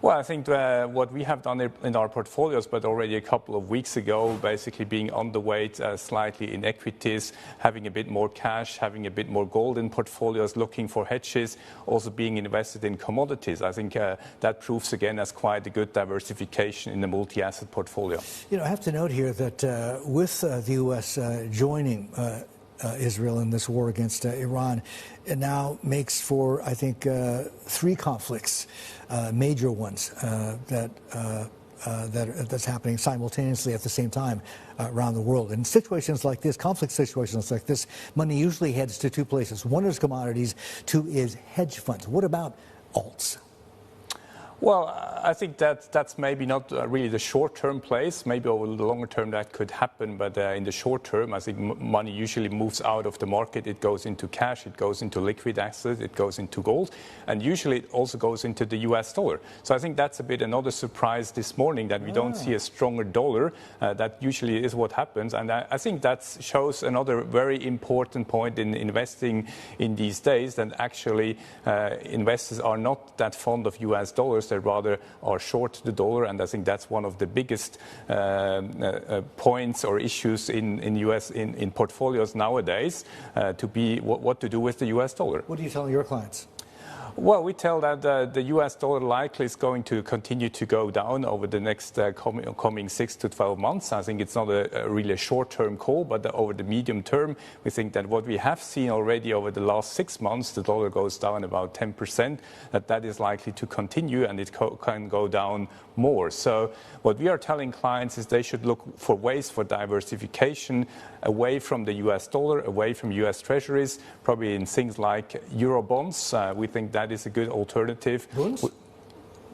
Well, I think what we have done in our portfolios, but already a couple of weeks ago, basically being underweight slightly in equities, having a bit more cash, having a bit more gold in portfolios, looking for hedges, also being invested in commodities. I think that proves again as quite a good diversification in the multi-asset portfolio. You know, I have to note here that with the U.S. Joining Israel in this war against Iran, it now makes for, I think, 3 conflicts, major ones that's happening simultaneously at the same time around the world. In situations like this, conflict situations like this, money usually heads to 2 places. One is commodities, 2 is hedge funds. What about alts? Well, I think that's maybe not really the short-term place. Maybe over the longer term that could happen, but in the short term, I think money usually moves out of the market. It goes into cash, it goes into liquid assets, it goes into gold, and usually it also goes into the US dollar. So I think that's a bit another surprise this morning that we don't see a stronger dollar. That usually is what happens, and I think that shows another very important point in investing in these days, that actually investors are not that fond of US dollars. They rather are short the dollar, and I think that's one of the biggest points or issues in US in portfolios nowadays, to be what to do with the US dollar. What are you telling your clients? Well, we tell that the US dollar likely is going to continue to go down over the next coming 6 to 12 months. I think it's not a really short-term call, but over the medium term, we think that what we have seen already over the last 6 months, the dollar goes down about 10%, that is likely to continue, and it can go down more. So what we are telling clients is they should look for ways for diversification away from the US dollar, away from US treasuries, probably in things like Euro bonds. We think that is a good alternative. Bonds?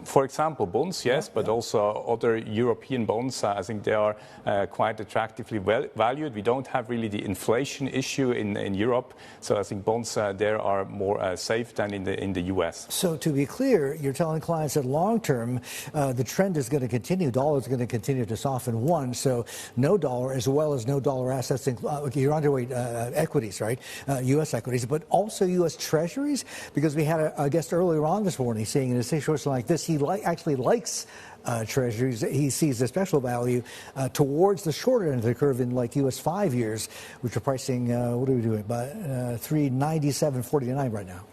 For example, bonds, yes, but also other European bonds. I think they are quite attractively valued. We don't have really the inflation issue in Europe, so I think bonds there are more safe than in the US. So to be clear, you're telling clients that long term, the trend is going to continue. Dollar is going to continue to soften. One, so no dollar as well as no dollar assets. You're underweight equities, right? U.S. equities, but also U.S. treasuries, because we had a guest earlier on this morning saying in a situation like this, he actually likes treasuries. He sees a special value towards the shorter end of the curve in like U.S. 5 years, which are pricing, what are we doing, about 397.49 right now.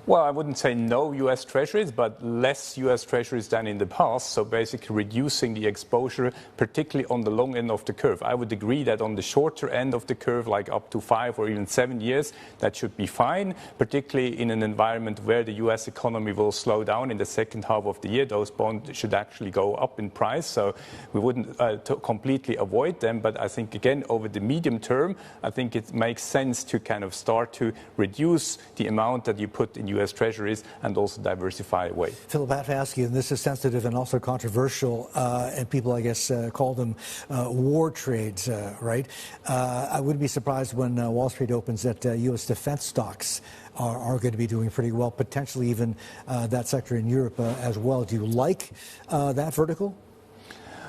Well, I wouldn't say no U.S. treasuries, but less U.S. treasuries than in the past. So basically reducing the exposure, particularly on the long end of the curve. I would agree that on the shorter end of the curve, like up to 5 or even 7 years, that should be fine, particularly in an environment where the U.S. economy will slow down in the second half of the year. Those bonds should actually go up in price. So we wouldn't completely avoid them. But I think, again, over the medium term, I think it makes sense to kind of start to reduce the amount that you put in U.S. treasuries and also diversify away. Philipp, I have to ask you, and this is sensitive and also controversial, and people, I guess, call them war trades, right? I wouldn't be surprised when Wall Street opens that U.S. defense stocks are going to be doing pretty well, potentially even that sector in Europe as well. Do you like that vertical?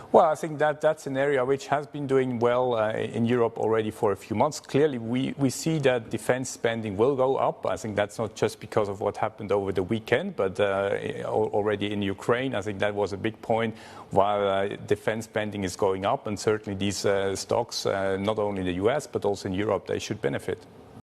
Well, I think that's an area which has been doing well in Europe already for a few months. Clearly, we see that defense spending will go up. I think that's not just because of what happened over the weekend, but already in Ukraine. I think that was a big point while defense spending is going up. And certainly these stocks, not only in the US, but also in Europe, they should benefit.